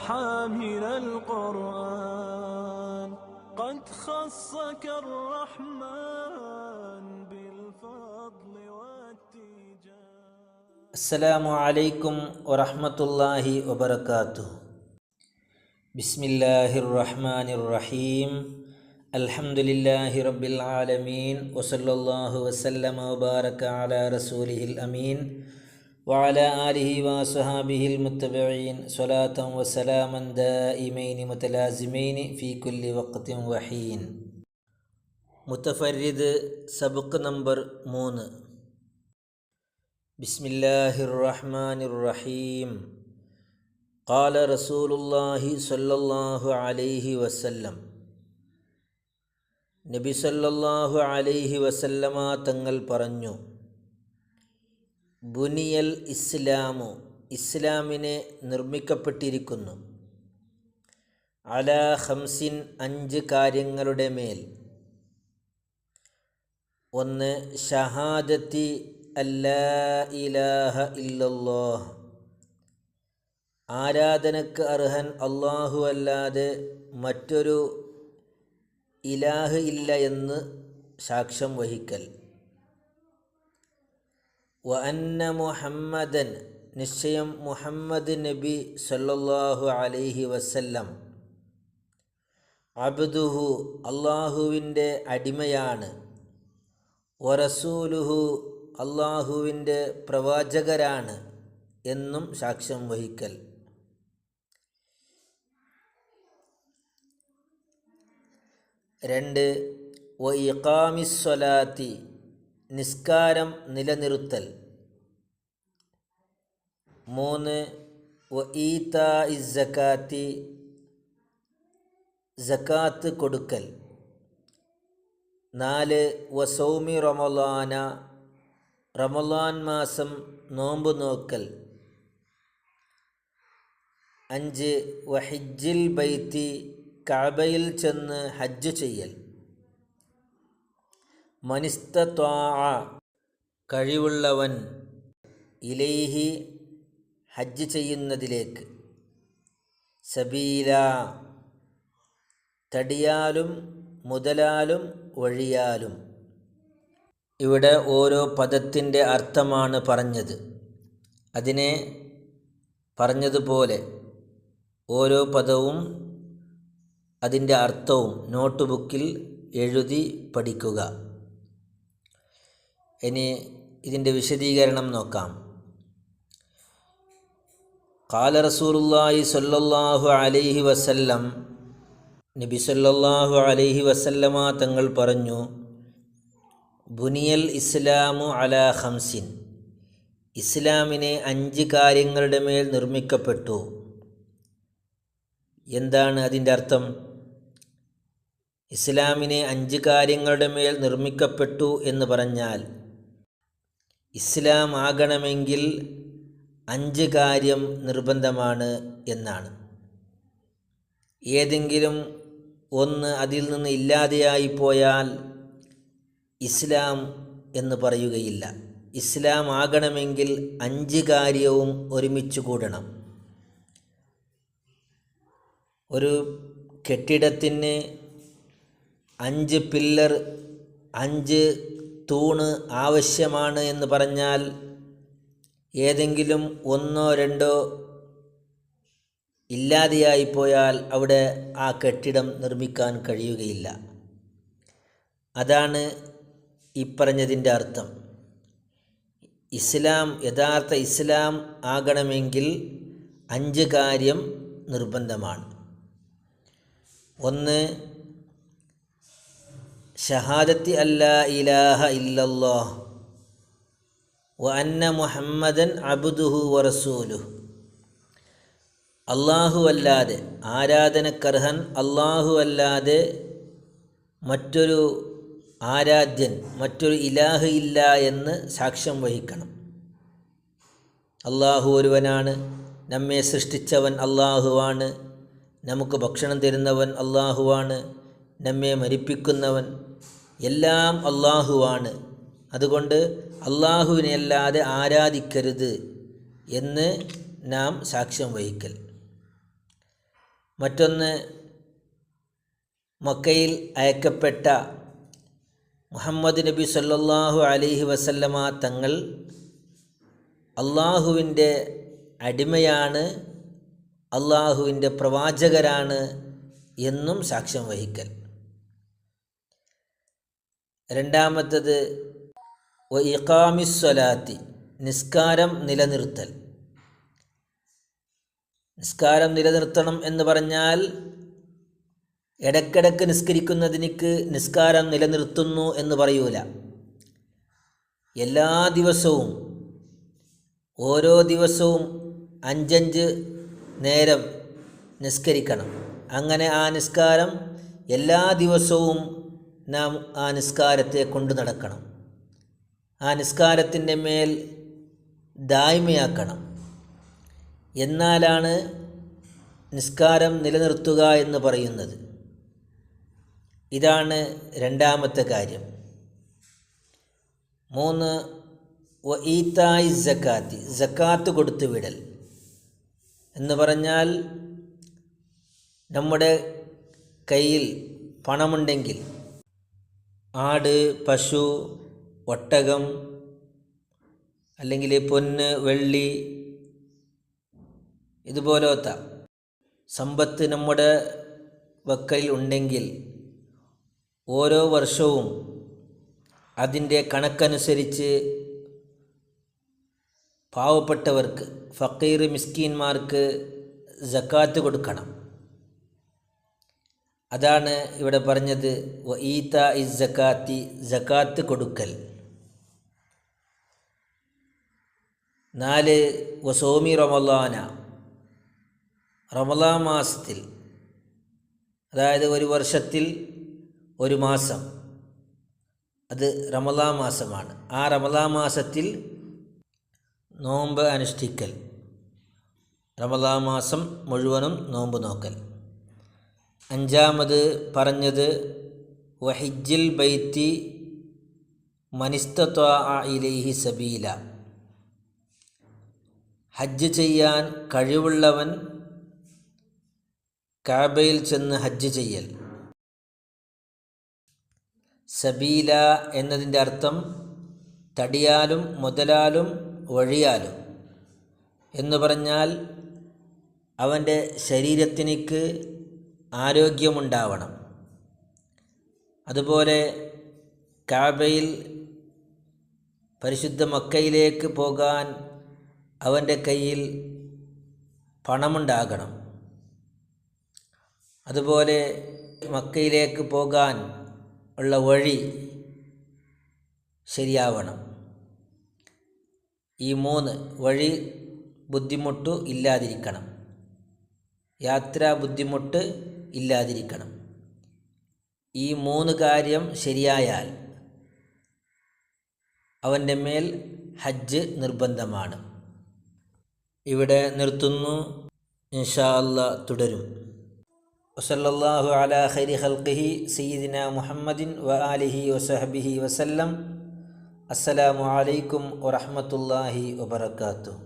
حامل القرآن قد خصك الرحمن بالفضل والتيجان. السلام عليكم ورحمة الله وبركاته. بسم الله الرحمن الرحيم. الحمد لله رب العالمين وصلى الله وسلم وبارك على رسوله الأمين وعلى آله وصحابه المتبعين صلاة وسلاما دائمين متلازمين في كل وقت وحين. متفرد سبق نمبر 3. بسم الله الرحمن الرحيم. قال رسول الله صلى الله عليه وسلم. നബി സല്ലല്ലാഹു അലൈഹി വസല്ലമ തങ്ങൾ പറഞ്ഞു, ബുനിയൽ ഇസ്ലാമു, ഇസ്ലാമിനെ നിർമ്മിക്കപ്പെട്ടിരിക്കുന്നു, അലാ ഖംസിൻ, 5 കാര്യങ്ങളുടെ മേൽ. 1. ഷഹാദത്തി അല്ലാ ഇലാഹ ഇല്ലല്ലാഹ്, ആരാധനക്ക് അർഹൻ അല്ലാഹു അല്ലാതെ മറ്റൊരു ഇലാഹ് ഇല്ല എന്ന് സാക്ഷ്യം വഹിക്കൽ. വ അന്ന മുഹമ്മദൻ, നിശ്ചയം മുഹമ്മദ് നബി സല്ലല്ലാഹു അലൈഹി വസല്ലം, അബ്ദുഹു, അള്ളാഹുവിൻ്റെ അടിമയാണ്, വറസൂലുഹു, അള്ളാഹുവിൻ്റെ പ്രവാചകരാണ് എന്നും സാക്ഷ്യം വഹിക്കൽ. 2. വ ഇഖാമിസ്സലാത്തി, നിസ്കാരം നിലനിർത്തൽ. 3. വ ഈതാഇസ് സകാത്തി, സകാത്ത് കൊടുക്കൽ. 4. വ സൗമി റമളാന, റമളാൻ മാസം നോമ്പ് നോക്കൽ. 5. വ ഹിജ്ജിൽ ബൈത്തി, കഅബയിൽ ചെന്ന് ഹജ്ജ് ചെയ്യൽ. മനിസ്തത്വാഅ, കഴിവുള്ളവൻ, ഇലൈഹി, ഹജ്ജ് ചെയ്യുന്നതിലേക്ക്, സബീല, തടിയാലും മുതലാലും വഴിയാലും. ഇവിടെ ഓരോ പദത്തിൻ്റെ അർത്ഥമാണ് പറഞ്ഞത്. അതിനെ പറഞ്ഞതുപോലെ ഓരോ പദവും അതിൻ്റെ അർത്ഥവും നോട്ട് ബുക്കിൽ എഴുതി പഠിക്കുക. ഇനി ഇതിൻ്റെ വിശദീകരണം നോക്കാം. ഖാല റസൂലുള്ളാഹി സ്വല്ലല്ലാഹു അലൈഹി വസല്ലം, നബി സല്ലല്ലാഹു അലൈഹി വസല്ലമ തങ്ങൾ പറഞ്ഞു, ബുനിയൽ ഇസ്ലാമു അലാ ഖംസിൻ, ഇസ്ലാമിനെ 5 കാര്യങ്ങളുടെ മേൽ നിർമ്മിക്കപ്പെട്ടു. എന്താണ് അതിൻ്റെ അർത്ഥം? ഇസ്ലാമിനെ 5 കാര്യങ്ങളുടെ മേൽ നിർമ്മിക്കപ്പെട്ടു എന്ന് പറഞ്ഞാൽ, ഇസ്ലാം ആകണമെങ്കിൽ 5 കാര്യം നിർബന്ധമാണ് എന്നാണ്. ഏതെങ്കിലും ഒന്ന് അതിൽ നിന്ന് ഇല്ലാതെയായിപ്പോയാൽ ഇസ്ലാം എന്ന് പറയുകയില്ല. ഇസ്ലാം ആകണമെങ്കിൽ 5 കാര്യവും ഒരുമിച്ച് കൂടണം. ഒരു കെട്ടിടത്തിന് 5 പില്ലർ, 5 തൂണ് ആവശ്യമാണ് എന്ന് പറഞ്ഞാൽ ഏതെങ്കിലും 1 or 2 ഇല്ലാതെയായിപ്പോയാൽ അവിടെ ആ കെട്ടിടം നിർമ്മിക്കാൻ കഴിയുകയില്ല. അതാണ് ഈ പറഞ്ഞതിൻ്റെ അർത്ഥം. ഇസ്ലാം, യഥാർത്ഥ ഇസ്ലാം ആകണമെങ്കിൽ 5 കാര്യം നിർബന്ധമാണ്. 1. ഷഹാദത്തി അല്ലാ ഇലാഹ ഇല്ലല്ലാഹ് വ അന്ന മുഹമ്മദൻ അബ്ദുഹു വറസൂലുഹു, അല്ലാഹു അല്ലാതെ, ആരാധനക്കർഹൻ അല്ലാഹു അല്ലാതെ മറ്റൊരു ആരാധ്യൻ, മറ്റൊരു ഇലാഹ് ഇല്ല എന്ന് സാക്ഷ്യം വഹിക്കണം. അല്ലാഹു ഒരുവനാണ്, നമ്മെ സൃഷ്ടിച്ചവൻ അല്ലാഹുവാണ്, നമുക്ക് ഭക്ഷണം തരുന്നവൻ അല്ലാഹുവാണ്, നമ്മെ മരിപ്പിക്കുന്നവൻ എല്ലാം അല്ലാഹുവാണ്. അതുകൊണ്ട് അല്ലാഹുവിനെ അല്ലാതെ ആരാധിക്കരുത് എന്ന് നാം സാക്ഷ്യം വഹിക്കൽ. മറ്റൊന്ന് മക്കയിൽ അയക്കപ്പെട്ട മുഹമ്മദ് നബി സല്ലല്ലാഹു അലൈഹി വസല്ലമ തങ്ങൾ അള്ളാഹുവിൻ്റെ അടിമയാണ്, അള്ളാഹുവിൻ്റെ പ്രവാചകരാണ് എന്നും സാക്ഷ്യം വഹിക്കൽ. രണ്ടാമത്തത് ഇഖാമിസ്സലാത്തി, നിസ്കാരം നിലനിർത്തൽ. നിസ്കാരം നിലനിർത്തണം എന്ന് പറഞ്ഞാൽ ഇടയ്ക്കിടയ്ക്ക് നിസ്കരിക്കുന്നതിനിക്ക് നിസ്കാരം നിലനിർത്തുന്നു എന്ന് പറയൂല. എല്ലാ ദിവസവും ഓരോ ദിവസവും 5 നേരം നിസ്കരിക്കണം. അങ്ങനെ ആ നിസ്കാരം എല്ലാ ദിവസവും നാം ആ നിസ്കാരത്തെ കൊണ്ടു നടക്കണം. ആ നിസ്കാരത്തിൻ്റെ മേൽ ദായ്മയാക്കണം. എന്നാലാണ് നിസ്കാരം നിലനിർത്തുക എന്ന് പറയുന്നത്. ഇതാണ് രണ്ടാമത്തെ കാര്യം. 3 ഈതായി സക്കാത്തി, സക്കാത്ത് കൊടുത്തു വിടൽ എന്ന് പറഞ്ഞാൽ നമ്മുടെ കയ്യിൽ പണമുണ്ടെങ്കിൽ ആട്, പശു, ഒട്ടകം അല്ലെങ്കിൽ പൊന്ന്, വെള്ളി ഇതുപോലത്തെ സമ്പത്ത് നമ്മുടെ വക്കയിൽ ഉണ്ടെങ്കിൽ ഓരോ വർഷവും അതിൻ്റെ കണക്കനുസരിച്ച് പാവപ്പെട്ടവർക്ക്, ഫക്കീർ മിസ്കീന്മാർക്ക് സക്കാത്ത് കൊടുക്കണം. അതാണ് ഇവിടെ പറഞ്ഞത് ഈതാഇ സക്കാത്തി, സക്കാത്ത് കൊടുക്കൽ. 4 വസോമി റമളാന, റമളാൻ മാസത്തിൽ, അതായത് ഒരു വർഷത്തിൽ ഒരു മാസം, അത് റമളാൻ മാസമാണ്. ആ റമളാൻ മാസത്തിൽ നോമ്പ് അനുഷ്ഠിക്കൽ, റമളാൻ മാസം മുഴുവനും നോമ്പ് നോക്കൽ. 5 പറഞ്ഞത് വഹിജ്ജിൽ ബൈത്തി മനിസ്തത്വാഅ ഇലൈഹി സബീല, ഹജ്ജ് ചെയ്യാൻ കഴിവുള്ളവൻ കഅബയിൽ ചെന്ന് ഹജ്ജ് ചെയ്യൽ. സബീല എന്നതിൻ്റെ അർത്ഥം തടിയാലും മുതലാലും വഴിയാലും എന്ന് പറഞ്ഞാൽ അവൻ്റെ ശരീരത്തിനിക്ക് ആരോഗ്യമുണ്ടാവണം. അതുപോലെ കഅബയിൽ പരിശുദ്ധ മക്കയിലേക്ക് പോകാൻ അവൻ്റെ കയ്യിൽ പണമുണ്ടാകണം. അതുപോലെ മക്കയിലേക്ക് പോകാൻ ഉള്ള വഴി ശരിയാവണം. ഈ 3 വഴി ബുദ്ധിമുട്ട് ഇല്ലാതിരിക്കണം, യാത്രാ ബുദ്ധിമുട്ട് ഇല്ലാതിരിക്കണം. ഈ 3 കാര്യം ശരിയായാൽ അവൻ്റെ മേൽ ഹജ്ജ് നിർബന്ധമാണ്. ഇവിടെ നിർത്തുന്നു. ഇൻഷാ അല്ലാഹ് തുടരും. വസല്ലല്ലാഹു അലാ ഖൈരി ഖൽഖിഹി സയ്യിദിനാ മുഹമ്മദിൻ വ ആലിഹി വസഹബിഹി വസല്ലം. അസ്സലാമു അലൈക്കും വറഹ്മത്തുള്ളാഹി വബറകാതുഹു.